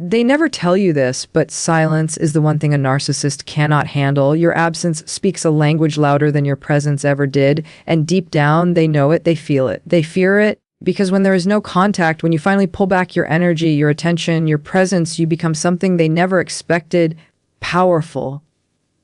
They never tell you this, but silence is the one thing a narcissist cannot handle. Your absence speaks a language louder than your presence ever did, and deep down, they know it, they feel it, they fear it, because when there is no contact, when you finally pull back your energy, your attention, your presence, you become something they never expected, powerful.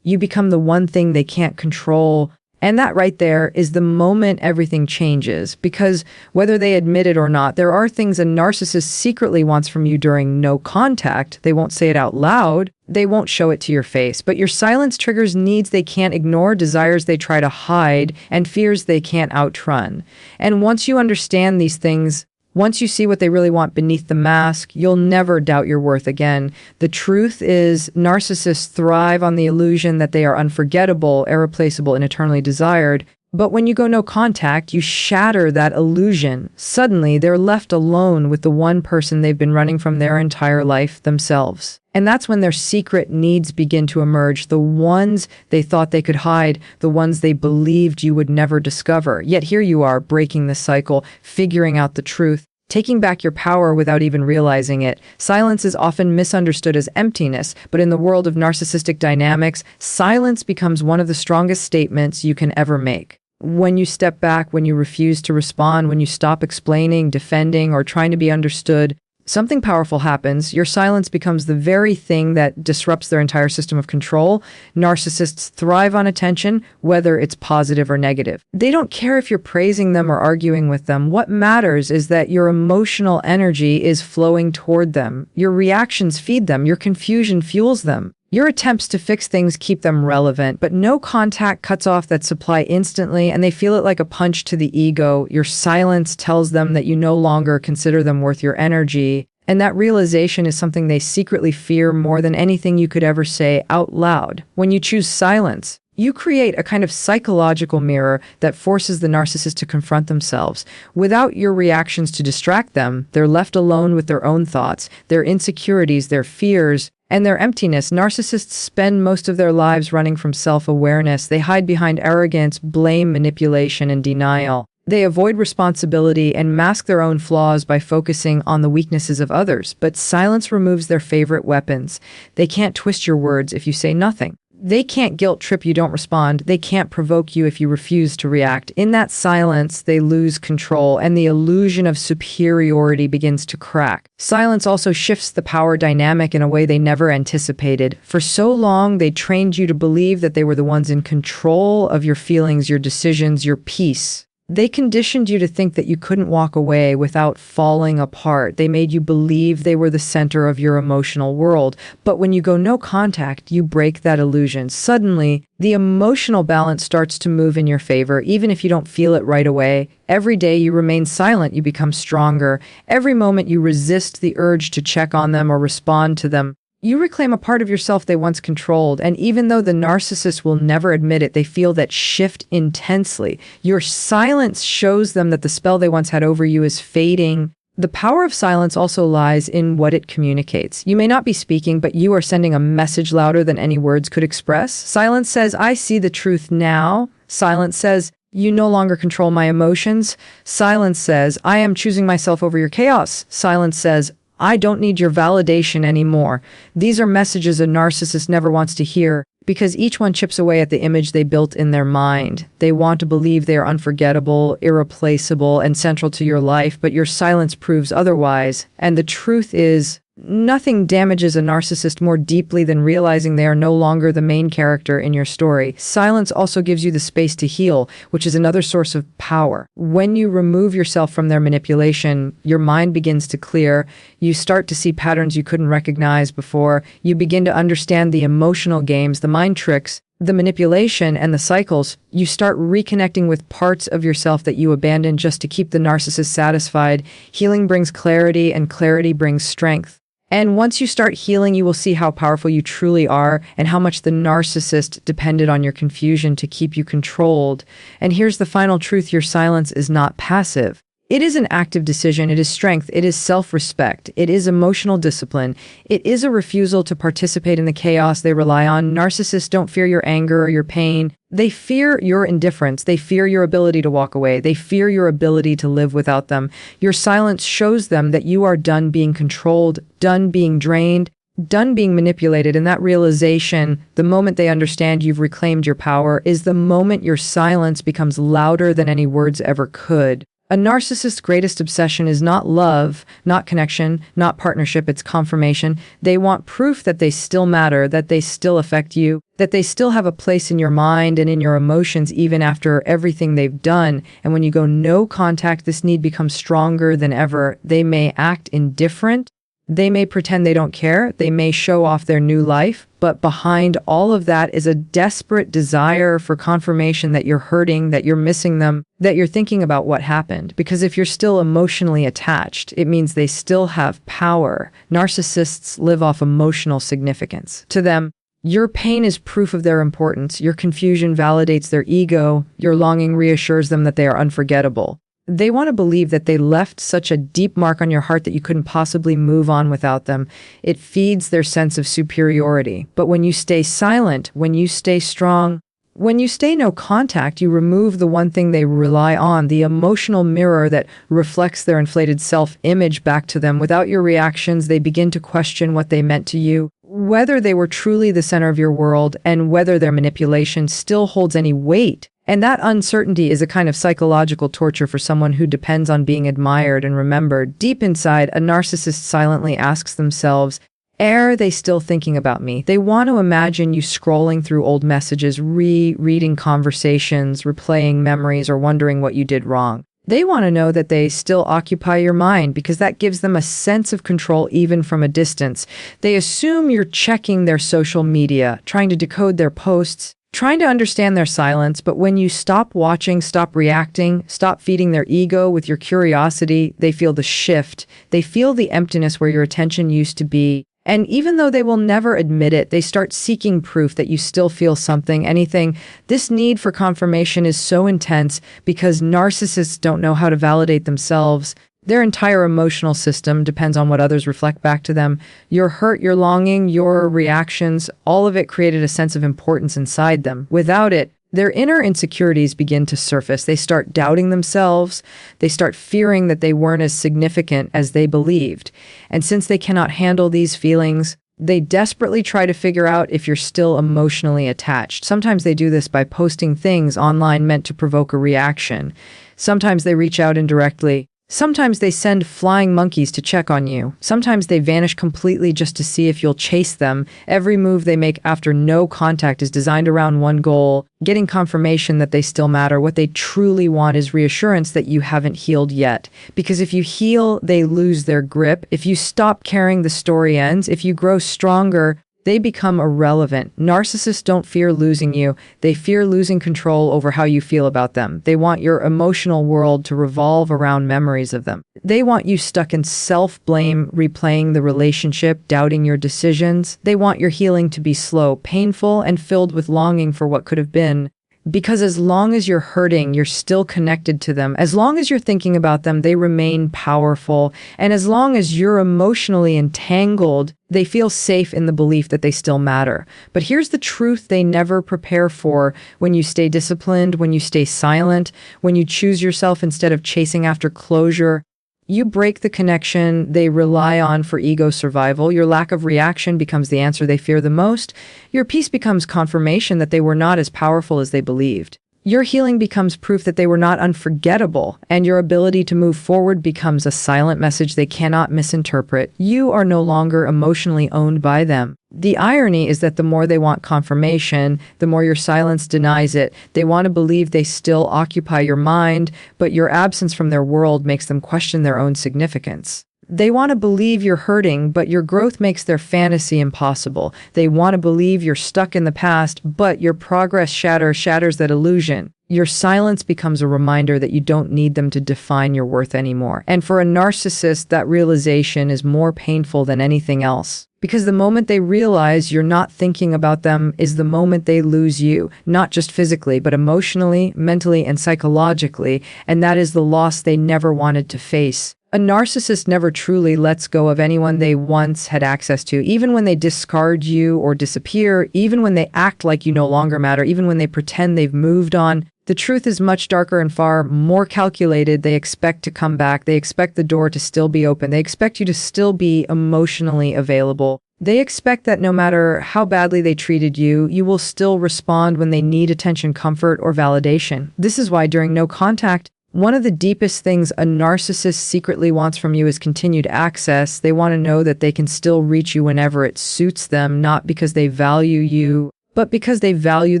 You become the one thing they can't control. And that right there is the moment everything changes, because whether they admit it or not, there are things a narcissist secretly wants from you during no contact. They won't say it out loud. They won't show it to your face, but your silence triggers needs they can't ignore, desires they try to hide, and fears they can't outrun. And once you understand these things, once you see what they really want beneath the mask, you'll never doubt your worth again. The truth is, narcissists thrive on the illusion that they are unforgettable, irreplaceable, and eternally desired. But when you go no contact, you shatter that illusion. Suddenly, they're left alone with the one person they've been running from their entire life, themselves. And that's when their secret needs begin to emerge, the ones they thought they could hide, the ones they believed you would never discover. Yet here you are, breaking the cycle, figuring out the truth, taking back your power without even realizing it. Silence is often misunderstood as emptiness, but in the world of narcissistic dynamics, silence becomes one of the strongest statements you can ever make. When you step back, when you refuse to respond, when you stop explaining, defending, or trying to be understood, something powerful happens. Your silence becomes the very thing that disrupts their entire system of control. Narcissists thrive on attention, whether it's positive or negative. They don't care if you're praising them or arguing with them. What matters is that your emotional energy is flowing toward them. Your reactions feed them. Your confusion fuels them. Your attempts to fix things keep them relevant, but no contact cuts off that supply instantly, and they feel it like a punch to the ego. Your silence tells them that you no longer consider them worth your energy, and that realization is something they secretly fear more than anything you could ever say out loud. When you choose silence, you create a kind of psychological mirror that forces the narcissist to confront themselves. Without your reactions to distract them, they're left alone with their own thoughts, their insecurities, their fears, and their emptiness. Narcissists spend most of their lives running from self-awareness. They hide behind arrogance, blame, manipulation, and denial. They avoid responsibility and mask their own flaws by focusing on the weaknesses of others. But silence removes their favorite weapons. They can't twist your words if you say nothing. They can't guilt trip you don't respond. They can't provoke you if you refuse to react. In that silence, they lose control, and the illusion of superiority begins to crack. Silence also shifts the power dynamic in a way they never anticipated. For so long, they trained you to believe that they were the ones in control of your feelings, your decisions, your peace. They conditioned you to think that you couldn't walk away without falling apart. They made you believe they were the center of your emotional world. But when you go no contact, you break that illusion. Suddenly, the emotional balance starts to move in your favor, even if you don't feel it right away. Every day you remain silent, you become stronger. Every moment you resist the urge to check on them or respond to them, you reclaim a part of yourself they once controlled, and even though the narcissist will never admit it, they feel that shift intensely. Your silence shows them that the spell they once had over you is fading. The power of silence also lies in what it communicates. You may not be speaking, but you are sending a message louder than any words could express. Silence says, "I see the truth now." Silence says, "You no longer control my emotions." Silence says, "I am choosing myself over your chaos." Silence says, "I don't need your validation anymore." These are messages a narcissist never wants to hear, because each one chips away at the image they built in their mind. They want to believe they are unforgettable, irreplaceable, and central to your life, but your silence proves otherwise. And the truth is, nothing damages a narcissist more deeply than realizing they are no longer the main character in your story. Silence also gives you the space to heal, which is another source of power. When you remove yourself from their manipulation, your mind begins to clear. You start to see patterns you couldn't recognize before. You begin to understand the emotional games, the mind tricks, the manipulation, and the cycles. You start reconnecting with parts of yourself that you abandoned just to keep the narcissist satisfied. Healing brings clarity, and clarity brings strength. And once you start healing, you will see how powerful you truly are and how much the narcissist depended on your confusion to keep you controlled. And here's the final truth: your silence is not passive. It is an active decision. It is strength. It is self-respect. It is emotional discipline. It is a refusal to participate in the chaos they rely on. Narcissists don't fear your anger or your pain. They fear your indifference. They fear your ability to walk away. They fear your ability to live without them. Your silence shows them that you are done being controlled, done being drained, done being manipulated. And that realization, the moment they understand you've reclaimed your power, is the moment your silence becomes louder than any words ever could. A narcissist's greatest obsession is not love, not connection, not partnership, it's confirmation. They want proof that they still matter, that they still affect you, that they still have a place in your mind and in your emotions even after everything they've done. And when you go no contact, this need becomes stronger than ever. They may act indifferent. They may pretend they don't care. They may show off their new life. But behind all of that is a desperate desire for confirmation that you're hurting, that you're missing them, that you're thinking about what happened. Because if you're still emotionally attached, it means they still have power. Narcissists live off emotional significance. To them, your pain is proof of their importance. Your confusion validates their ego. Your longing reassures them that they are unforgettable. They want to believe that they left such a deep mark on your heart that you couldn't possibly move on without them. It feeds their sense of superiority. But when you stay silent, when you stay strong, when you stay no contact, you remove the one thing they rely on, the emotional mirror that reflects their inflated self-image back to them. Without your reactions, they begin to question what they meant to you, whether they were truly the center of your world, and whether their manipulation still holds any weight. And that uncertainty is a kind of psychological torture for someone who depends on being admired and remembered. Deep inside, a narcissist silently asks themselves, are they still thinking about me? They want to imagine you scrolling through old messages, rereading conversations, replaying memories, or wondering what you did wrong. They want to know that they still occupy your mind because that gives them a sense of control even from a distance. They assume you're checking their social media, trying to decode their posts, trying to understand their silence. But when you stop watching, stop reacting, stop feeding their ego with your curiosity, they feel the shift. They feel the emptiness where your attention used to be. And even though they will never admit it, they start seeking proof that you still feel something, anything. This need for confirmation is so intense because narcissists don't know how to validate themselves. Their entire emotional system depends on what others reflect back to them. Your hurt, your longing, your reactions, all of it created a sense of importance inside them. Without it, their inner insecurities begin to surface. They start doubting themselves. They start fearing that they weren't as significant as they believed. And since they cannot handle these feelings, they desperately try to figure out if you're still emotionally attached. Sometimes they do this by posting things online meant to provoke a reaction. Sometimes they reach out indirectly. Sometimes they send flying monkeys to check on you. Sometimes they vanish completely just to see if you'll chase them. Every move they make after no contact is designed around one goal, getting confirmation that they still matter. What they truly want is reassurance that you haven't healed yet. Because if you heal, they lose their grip. If you stop caring, the story ends. If you grow stronger, they become irrelevant. Narcissists don't fear losing you. They fear losing control over how you feel about them. They want your emotional world to revolve around memories of them. They want you stuck in self-blame, replaying the relationship, doubting your decisions. They want your healing to be slow, painful, and filled with longing for what could have been. Because as long as you're hurting, you're still connected to them. As long as you're thinking about them, they remain powerful. And as long as you're emotionally entangled, they feel safe in the belief that they still matter. But here's the truth they never prepare for. When you stay disciplined, when you stay silent, when you choose yourself instead of chasing after closure, you break the connection they rely on for ego survival. Your lack of reaction becomes the answer they fear the most. Your peace becomes confirmation that they were not as powerful as they believed. Your healing becomes proof that they were not unforgettable, and your ability to move forward becomes a silent message they cannot misinterpret. You are no longer emotionally owned by them. The irony is that the more they want confirmation, the more your silence denies it. They want to believe they still occupy your mind, but your absence from their world makes them question their own significance. They want to believe you're hurting, but your growth makes their fantasy impossible. They want to believe you're stuck in the past, but your progress shatters that illusion. Your silence becomes a reminder that you don't need them to define your worth anymore. And for a narcissist, that realization is more painful than anything else. Because the moment they realize you're not thinking about them is the moment they lose you, not just physically, but emotionally, mentally, and psychologically. And that is the loss they never wanted to face. A narcissist never truly lets go of anyone they once had access to, even when they discard you or disappear, even when they act like you no longer matter, even when they pretend they've moved on. The truth is much darker and far more calculated. They expect to come back. They expect the door to still be open. They expect you to still be emotionally available. They expect that no matter how badly they treated you, you will still respond when they need attention, comfort, or validation. This is why during no contact, one of the deepest things a narcissist secretly wants from you is continued access. They want to know that they can still reach you whenever it suits them, not because they value you, but because they value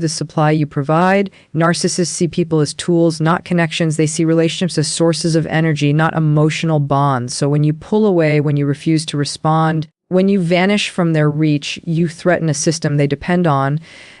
the supply you provide. Narcissists see people as tools, not connections. They see relationships as sources of energy, not emotional bonds. So when you pull away, when you refuse to respond, when you vanish from their reach, you threaten a system they depend on.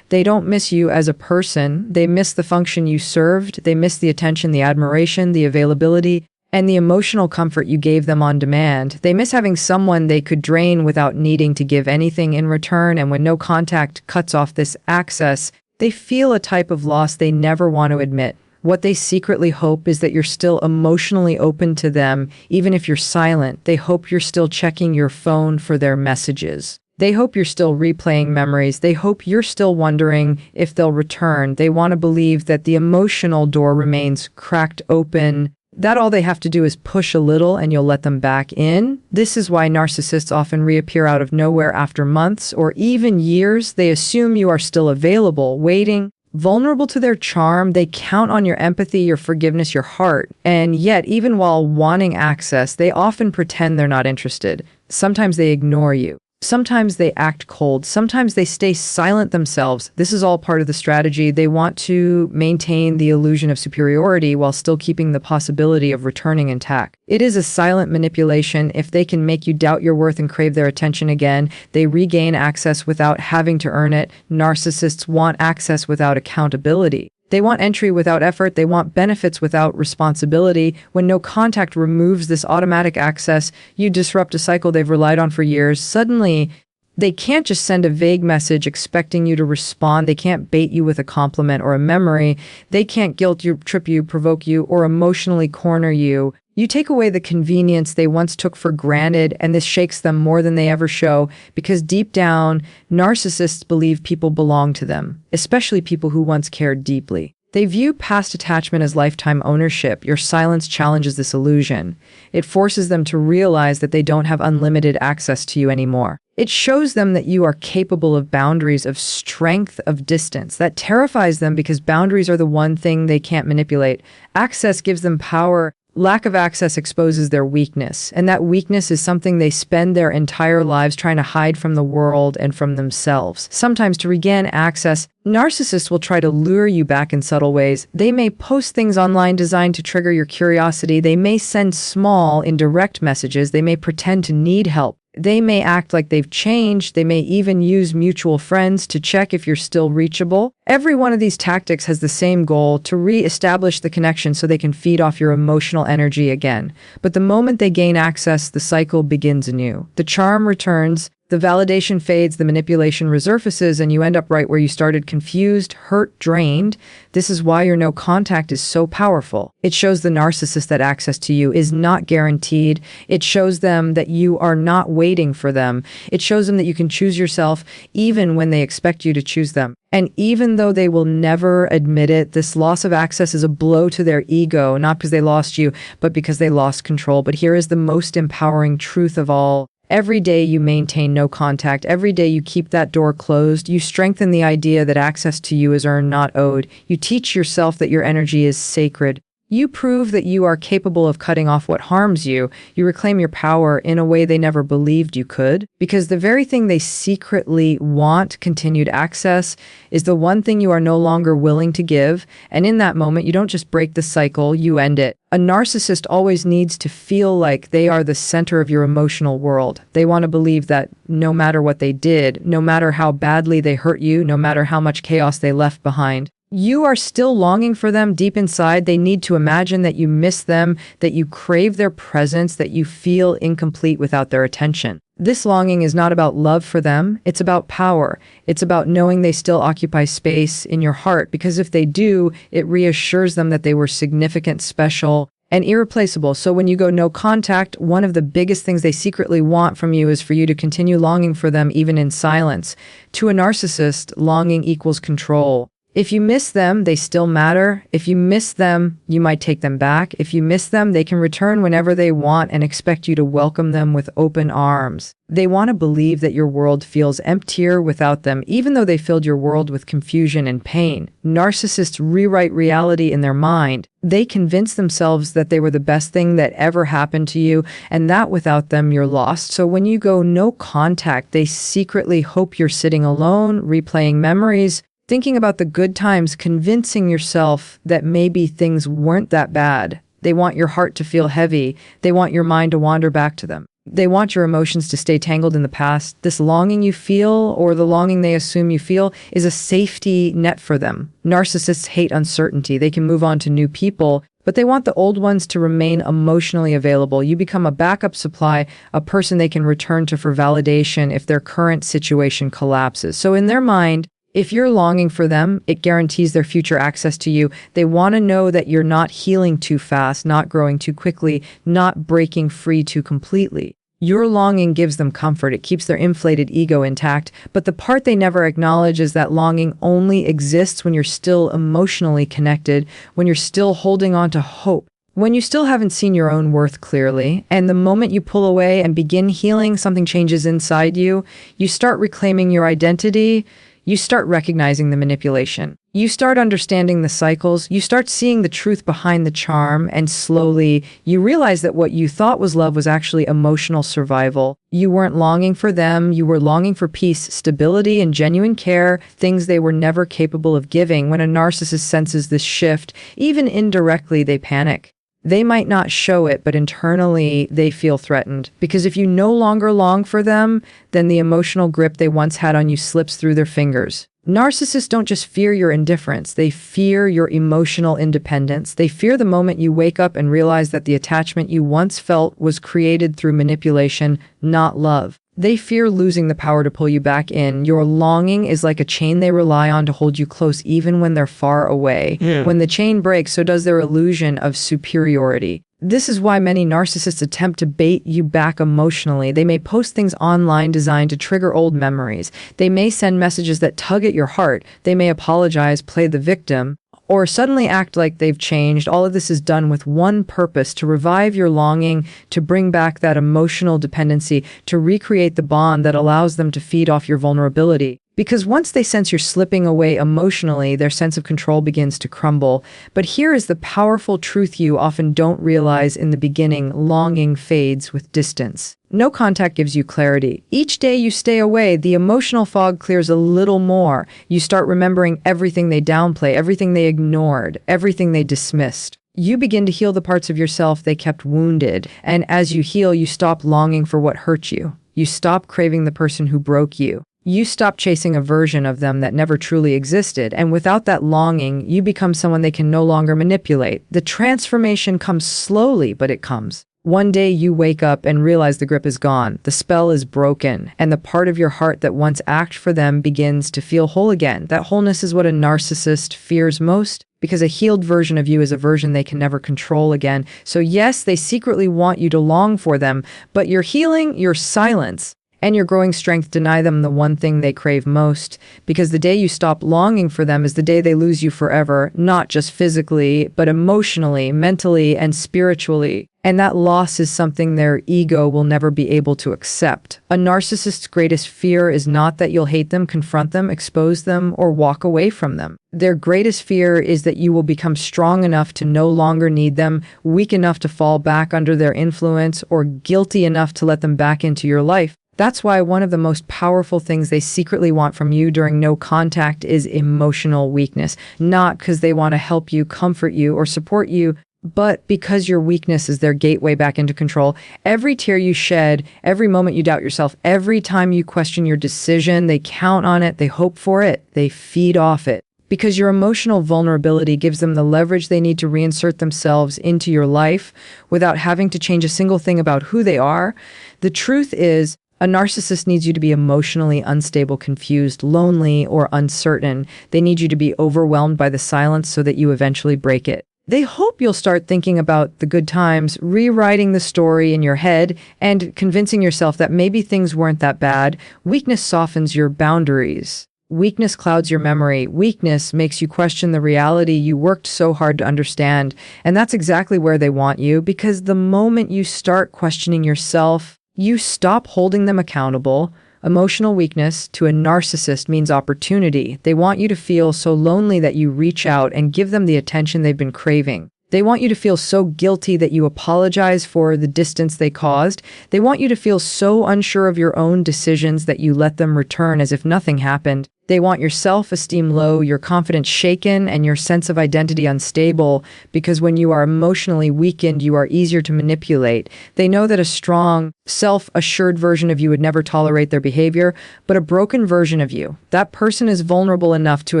They don't miss you as a person. They miss the function you served. They miss the attention, the admiration, the availability, and the emotional comfort you gave them on demand. They miss having someone they could drain without needing to give anything in return. And when no contact cuts off this access, they feel a type of loss they never want to admit. What they secretly hope is that you're still emotionally open to them, even if you're silent. They hope you're still checking your phone for their messages. They hope you're still replaying memories. They hope you're still wondering if they'll return. They want to believe that the emotional door remains cracked open, that all they have to do is push a little and you'll let them back in. This is why narcissists often reappear out of nowhere after months or even years. They assume you are still available, waiting, vulnerable to their charm. They count on your empathy, your forgiveness, your heart. And yet, even while wanting access, they often pretend they're not interested. Sometimes they ignore you. Sometimes they act cold. Sometimes they stay silent themselves. This is all part of the strategy. They want to maintain the illusion of superiority while still keeping the possibility of returning intact. It is a silent manipulation. If they can make you doubt your worth and crave their attention again, they regain access without having to earn it. Narcissists want access without accountability. They want entry without effort. They want benefits without responsibility. When no contact removes this automatic access, you disrupt a cycle they've relied on for years. Suddenly, they can't just send a vague message expecting you to respond. They can't bait you with a compliment or a memory. They can't guilt you, trip you, provoke you, or emotionally corner you. You take away the convenience they once took for granted, and this shakes them more than they ever show, because deep down, narcissists believe people belong to them, especially people who once cared deeply. They view past attachment as lifetime ownership. Your silence challenges this illusion. It forces them to realize that they don't have unlimited access to you anymore. It shows them that you are capable of boundaries, of strength, of distance. That terrifies them because boundaries are the one thing they can't manipulate. Access gives them power. Lack of access exposes their weakness, and that weakness is something they spend their entire lives trying to hide from the world and from themselves. Sometimes to regain access, narcissists will try to lure you back in subtle ways. They may post things online designed to trigger your curiosity. They may send small, indirect messages. They may pretend to need help. They may act like they've changed. They may even use mutual friends to check if you're still reachable. Every one of these tactics has the same goal: to re-establish the connection so they can feed off your emotional energy again. But the moment they gain access, the cycle begins anew. The charm returns, the validation fades, the manipulation resurfaces, and you end up right where you started: confused, hurt, drained. This is why your no contact is so powerful. It shows the narcissist that access to you is not guaranteed. It shows them that you are not waiting for them. It shows them that you can choose yourself even when they expect you to choose them. And even though they will never admit it, this loss of access is a blow to their ego, not because they lost you, but because they lost control. But here is the most empowering truth of all. Every day you maintain no contact, every day you keep that door closed, you strengthen the idea that access to you is earned, not owed. You teach yourself that your energy is sacred. You prove that you are capable of cutting off what harms you. You reclaim your power in a way they never believed you could, because the very thing they secretly want, continued access, is the one thing you are no longer willing to give. And in that moment, you don't just break the cycle, you end it. A narcissist always needs to feel like they are the center of your emotional world. They want to believe that no matter what they did, no matter how badly they hurt you, no matter how much chaos they left behind, you are still longing for them deep inside. They need to imagine that you miss them, that you crave their presence, that you feel incomplete without their attention. This longing is not about love for them. It's about power. It's about knowing they still occupy space in your heart, because if they do, it reassures them that they were significant, special, and irreplaceable. So when you go no contact, one of the biggest things they secretly want from you is for you to continue longing for them even in silence. To a narcissist, longing equals control. If you miss them, they still matter. If you miss them, you might take them back. If you miss them, they can return whenever they want and expect you to welcome them with open arms. They want to believe that your world feels emptier without them, even though they filled your world with confusion and pain. Narcissists rewrite reality in their mind. They convince themselves that they were the best thing that ever happened to you, and that without them, you're lost. So when you go no contact, they secretly hope you're sitting alone, replaying memories, thinking about the good times, convincing yourself that maybe things weren't that bad. They want your heart to feel heavy. They want your mind to wander back to them. They want your emotions to stay tangled in the past. This longing you feel, or the longing they assume you feel, is a safety net for them. Narcissists hate uncertainty. They can move on to new people, but they want the old ones to remain emotionally available. You become a backup supply, a person they can return to for validation if their current situation collapses. So in their mind, if you're longing for them, it guarantees their future access to you. They want to know that you're not healing too fast, not growing too quickly, not breaking free too completely. Your longing gives them comfort. It keeps their inflated ego intact. But the part they never acknowledge is that longing only exists when you're still emotionally connected, when you're still holding on to hope, when you still haven't seen your own worth clearly. And the moment you pull away and begin healing, something changes inside you. You start reclaiming your identity. You start recognizing the manipulation. You start understanding the cycles. You start seeing the truth behind the charm, and slowly you realize that what you thought was love was actually emotional survival. You weren't longing for them. You were longing for peace, stability, and genuine care, things they were never capable of giving. When a narcissist senses this shift, even indirectly, they panic. They might not show it, but internally they feel threatened. Because if you no longer long for them, then the emotional grip they once had on you slips through their fingers. Narcissists don't just fear your indifference, they fear your emotional independence. They fear the moment you wake up and realize that the attachment you once felt was created through manipulation, not love. They fear losing the power to pull you back in. Your longing is like a chain they rely on to hold you close even when they're far away. When the chain breaks, so does their illusion of superiority. This is why many narcissists attempt to bait you back emotionally. They may post things online designed to trigger old memories. They may send messages that tug at your heart. They may apologize, play the victim, or suddenly act like they've changed. All of this is done with one purpose: to revive your longing, to bring back that emotional dependency, to recreate the bond that allows them to feed off your vulnerability. Because once they sense you're slipping away emotionally, their sense of control begins to crumble. But here is the powerful truth you often don't realize in the beginning: longing fades with distance. No contact gives you clarity. Each day you stay away, the emotional fog clears a little more. You start remembering everything they downplay, everything they ignored, everything they dismissed. You begin to heal the parts of yourself they kept wounded. And as you heal, you stop longing for what hurt you. You stop craving the person who broke you. You stop chasing a version of them that never truly existed. And without that longing, you become someone they can no longer manipulate. The transformation comes slowly, but it comes. One day you wake up and realize the grip is gone, the spell is broken, and the part of your heart that once acted for them begins to feel whole again. That wholeness is what a narcissist fears most, because a healed version of you is a version they can never control again. So yes, they secretly want you to long for them, but your healing, your silence, and your growing strength deny them the one thing they crave most, because the day you stop longing for them is the day they lose you forever, not just physically, but emotionally, mentally, and spiritually. And that loss is something their ego will never be able to accept. A narcissist's greatest fear is not that you'll hate them, confront them, expose them, or walk away from them. Their greatest fear is that you will become strong enough to no longer need them, weak enough to fall back under their influence, or guilty enough to let them back into your life. That's why one of the most powerful things they secretly want from you during no contact is emotional weakness. Not because they want to help you, comfort you, or support you, but because your weakness is their gateway back into control. Every tear you shed, every moment you doubt yourself, every time you question your decision, they count on it, they hope for it, they feed off it. Because your emotional vulnerability gives them the leverage they need to reinsert themselves into your life without having to change a single thing about who they are. The truth is, a narcissist needs you to be emotionally unstable, confused, lonely, or uncertain. They need you to be overwhelmed by the silence so that you eventually break it. They hope you'll start thinking about the good times, rewriting the story in your head, and convincing yourself that maybe things weren't that bad. Weakness softens your boundaries. Weakness clouds your memory. Weakness makes you question the reality you worked so hard to understand. And that's exactly where they want you, because the moment you start questioning yourself, you stop holding them accountable. Emotional weakness to a narcissist means opportunity. They want you to feel so lonely that you reach out and give them the attention they've been craving. They want you to feel so guilty that you apologize for the distance they caused. They want you to feel so unsure of your own decisions that you let them return as if nothing happened. They want your self-esteem low, your confidence shaken, and your sense of identity unstable, because when you are emotionally weakened, you are easier to manipulate. They know that a strong, self-assured version of you would never tolerate their behavior, but a broken version of you, that person is vulnerable enough to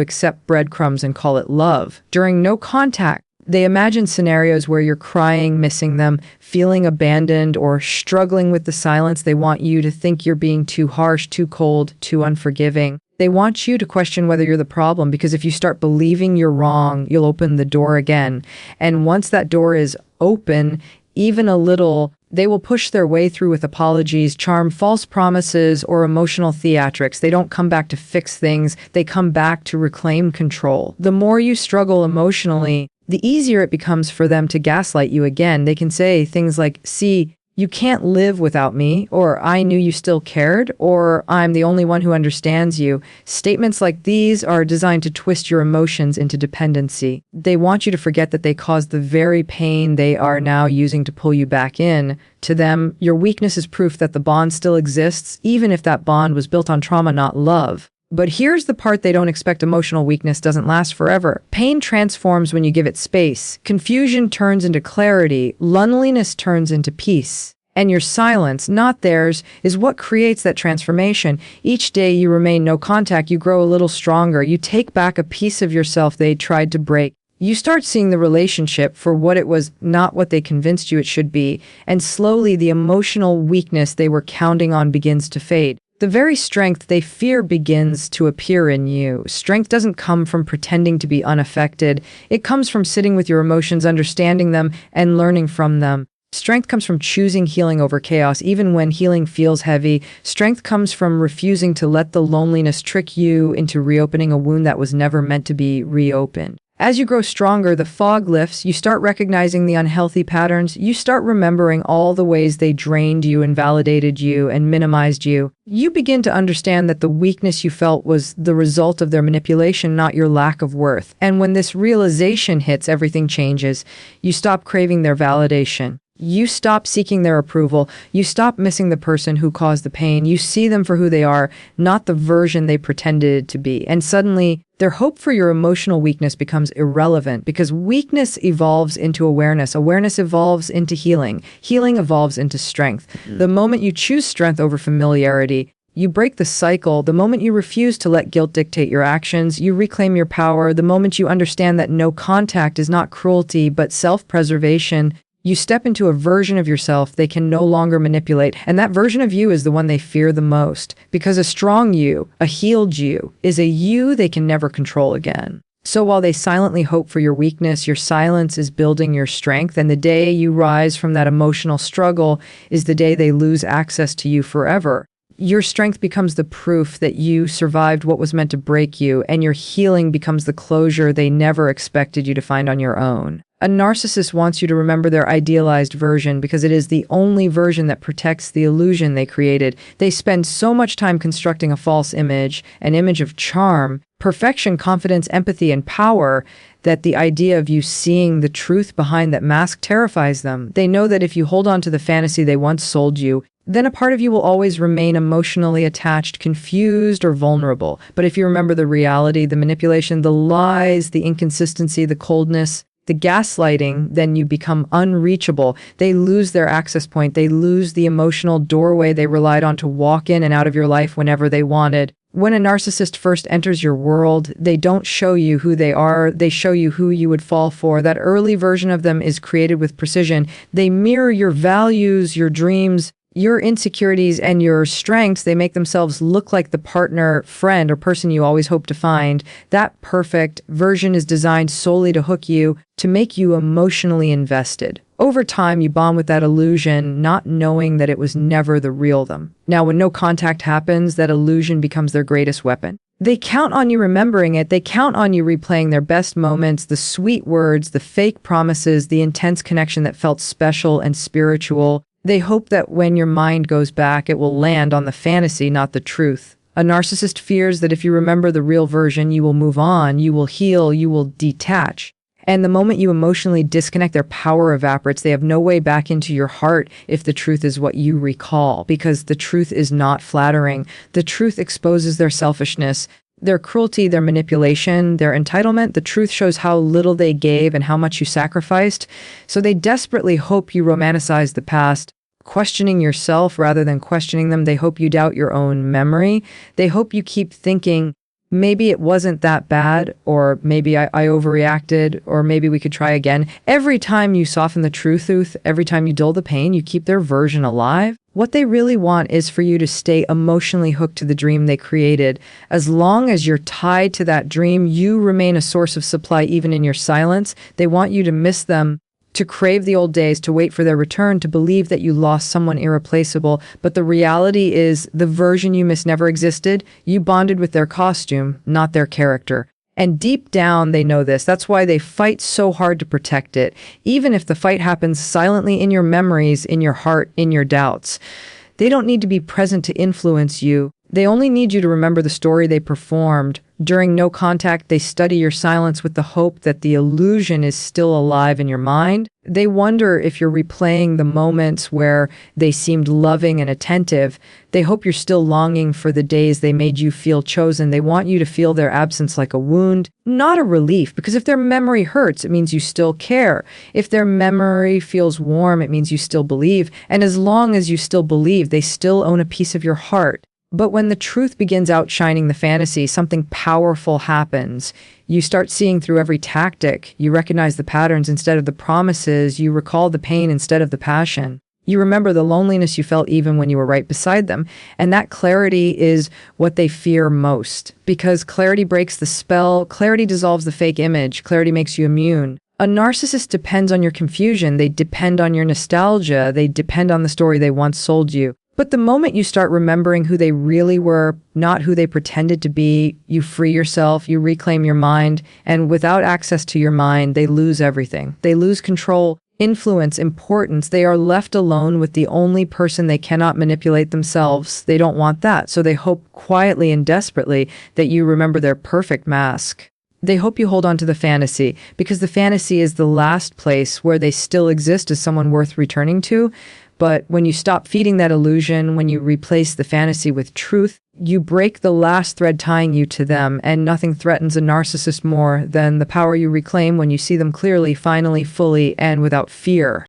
accept breadcrumbs and call it love. During no contact, they imagine scenarios where you're crying, missing them, feeling abandoned, or struggling with the silence. They want you to think you're being too harsh, too cold, too unforgiving. They want you to question whether you're the problem, because if you start believing you're wrong, you'll open the door again. And once that door is open, even a little, they will push their way through with apologies, charm, false promises, or emotional theatrics. They don't come back to fix things. They come back to reclaim control. The more you struggle emotionally, the easier it becomes for them to gaslight you again. They can say things like, "See, you can't live without me," or "I knew you still cared," or "I'm the only one who understands you." Statements like these are designed to twist your emotions into dependency. They want you to forget that they caused the very pain they are now using to pull you back in. To them, your weakness is proof that the bond still exists, even if that bond was built on trauma, not love. But here's the part they don't expect: emotional weakness doesn't last forever. Pain transforms when you give it space. Confusion turns into clarity. Loneliness turns into peace. And your silence, not theirs, is what creates that transformation. Each day you remain no contact, you grow a little stronger. You take back a piece of yourself they tried to break. You start seeing the relationship for what it was, not what they convinced you it should be. And slowly the emotional weakness they were counting on begins to fade. The very strength they fear begins to appear in you. Strength doesn't come from pretending to be unaffected. It comes from sitting with your emotions, understanding them, and learning from them. Strength comes from choosing healing over chaos, even when healing feels heavy. Strength comes from refusing to let the loneliness trick you into reopening a wound that was never meant to be reopened. As you grow stronger, the fog lifts, you start recognizing the unhealthy patterns, you start remembering all the ways they drained you, invalidated you, and minimized you. You begin to understand that the weakness you felt was the result of their manipulation, not your lack of worth. And when this realization hits, everything changes. You stop craving their validation. You stop seeking their approval. You stop missing the person who caused the pain. You see them for who they are, not the version they pretended to be. And suddenly, their hope for your emotional weakness becomes irrelevant, because weakness evolves into awareness. Awareness evolves into healing. Healing evolves into strength. The moment you choose strength over familiarity, you break the cycle. The moment you refuse to let guilt dictate your actions, you reclaim your power. The moment you understand that no contact is not cruelty, but self-preservation, you step into a version of yourself they can no longer manipulate, and that version of you is the one they fear the most, because a strong you, a healed you, is a you they can never control again. So while they silently hope for your weakness, your silence is building your strength, and the day you rise from that emotional struggle is the day they lose access to you forever. Your strength becomes the proof that you survived what was meant to break you, and your healing becomes the closure they never expected you to find on your own. A narcissist wants you to remember their idealized version because it is the only version that protects the illusion they created. They spend so much time constructing a false image, an image of charm, perfection, confidence, empathy, and power, that the idea of you seeing the truth behind that mask terrifies them. They know that if you hold on to the fantasy they once sold you, then a part of you will always remain emotionally attached, confused, or vulnerable. But if you remember the reality, the manipulation, the lies, the inconsistency, the coldness, the gaslighting, then you become unreachable. They lose their access point. They lose the emotional doorway they relied on to walk in and out of your life whenever they wanted. When a narcissist first enters your world, they don't show you who they are. They show you who you would fall for. That early version of them is created with precision. They mirror your values, your dreams, your insecurities, and your strengths. They make themselves look like the partner, friend, or person you always hope to find. That perfect version is designed solely to hook you, to make you emotionally invested. Over time, you bond with that illusion, not knowing that it was never the real them. Now, when no contact happens, that illusion becomes their greatest weapon. They count on you remembering it. They count on you replaying their best moments, the sweet words, the fake promises, the intense connection that felt special and spiritual. They hope that when your mind goes back, it will land on the fantasy, not the truth. A narcissist fears that if you remember the real version, you will move on, you will heal, you will detach. And the moment you emotionally disconnect, their power evaporates. They have no way back into your heart if the truth is what you recall, because the truth is not flattering. The truth exposes their selfishness, their cruelty, their manipulation, their entitlement. The truth shows how little they gave and how much you sacrificed. So they desperately hope you romanticize the past, questioning yourself rather than questioning them. They hope you doubt your own memory. They hope you keep thinking, maybe it wasn't that bad, or maybe I overreacted, or maybe we could try again. Every time you soften the truth, every time you dull the pain, you keep their version alive. What they really want is for you to stay emotionally hooked to the dream they created. As long as you're tied to that dream, you remain a source of supply even in your silence. They want you to miss them, to crave the old days, to wait for their return, to believe that you lost someone irreplaceable. But the reality is the version you miss never existed. You bonded with their costume, not their character. And deep down, they know this. That's why they fight so hard to protect it, even if the fight happens silently in your memories, in your heart, in your doubts. They don't need to be present to influence you. They only need you to remember the story they performed. During no contact, they study your silence with the hope that the illusion is still alive in your mind. They wonder if you're replaying the moments where they seemed loving and attentive. They hope you're still longing for the days they made you feel chosen. They want you to feel their absence like a wound, not a relief, because if their memory hurts, it means you still care. If their memory feels warm, it means you still believe. And as long as you still believe, they still own a piece of your heart. But when the truth begins outshining the fantasy, something powerful happens. You start seeing through every tactic. You recognize the patterns instead of the promises. You recall the pain instead of the passion. You remember the loneliness you felt even when you were right beside them. And that clarity is what they fear most. Because clarity breaks the spell. Clarity dissolves the fake image. Clarity makes you immune. A narcissist depends on your confusion. They depend on your nostalgia. They depend on the story they once sold you. But the moment you start remembering who they really were, not who they pretended to be, you free yourself, you reclaim your mind, and without access to your mind, they lose everything. They lose control, influence, importance. They are left alone with the only person they cannot manipulate themselves. They don't want that, so they hope quietly and desperately that you remember their perfect mask. They hope you hold on to the fantasy, because the fantasy is the last place where they still exist as someone worth returning to. But when you stop feeding that illusion, when you replace the fantasy with truth, you break the last thread tying you to them, and nothing threatens a narcissist more than the power you reclaim when you see them clearly, finally, fully, and without fear.